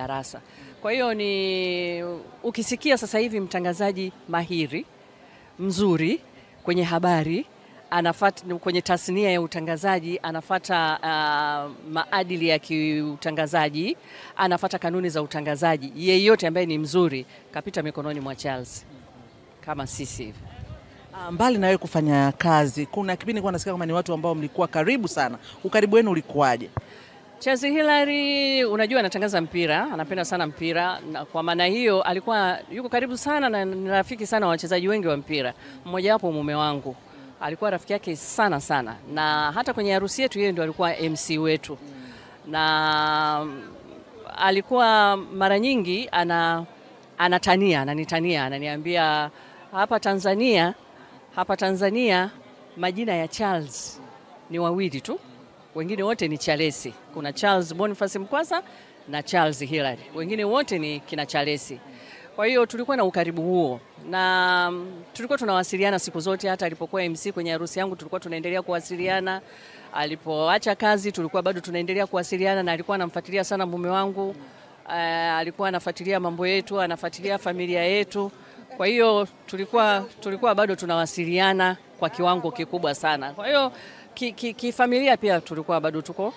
darasa. Kwa hiyo ni ukisikia sasa hivi mtangazaji mahiri, mzuri kwenye habari, anafuata kwenye tasnia ya utangazaji, anafuata maadili ya kiutangazaji, anafuata kanuni za utangazaji. Yeyote ambaye ni mzuri kapita mikononi mwa Charles kama sisi hivi. Mbali na wewe kufanya kazi, kuna kipindi nilikuwa nasikia kama ni watu ambao mlikuwa karibu sana. Ukaribu wenu ulikuwaje? Charles Hilary, unajua anatangaza mpira, anapenda sana mpira, na kwa maana hiyo alikuwa yuko karibu sana na ni rafiki sana wa wachezaji wengi wa mpira. Mmoja wapo mume wangu alikuwa rafiki yake sana sana, na hata kwenye harusi yetu yeye ndio alikuwa MC wetu. Na alikuwa mara nyingi ananitania, ananiambia hapa Tanzania majina ya Charles ni wawili tu. Wengine wote ni Charles. Kuna Charles Boniface Mkwasa na Charles Hilary. Wengine wote ni kina Charles. Kwa hiyo tulikuwa na ukaribu huo. Na tulikuwa tunawasiliana siku zote, hata alipokuwa MC kwenye harusi yangu tulikuwa tunaendelea kuwasiliana. Alipoacha kazi tulikuwa bado tunaendelea kuwasiliana, na alikuwa anamfuatilia sana mume wangu. Alikuwa anafuatilia mambo yetu, anafuatilia familia yetu. Kwa hiyo tulikuwa bado tunawasiliana kwa kiwango kikubwa sana. Kwa hiyo kifamilia pia tulikuwa bado tuko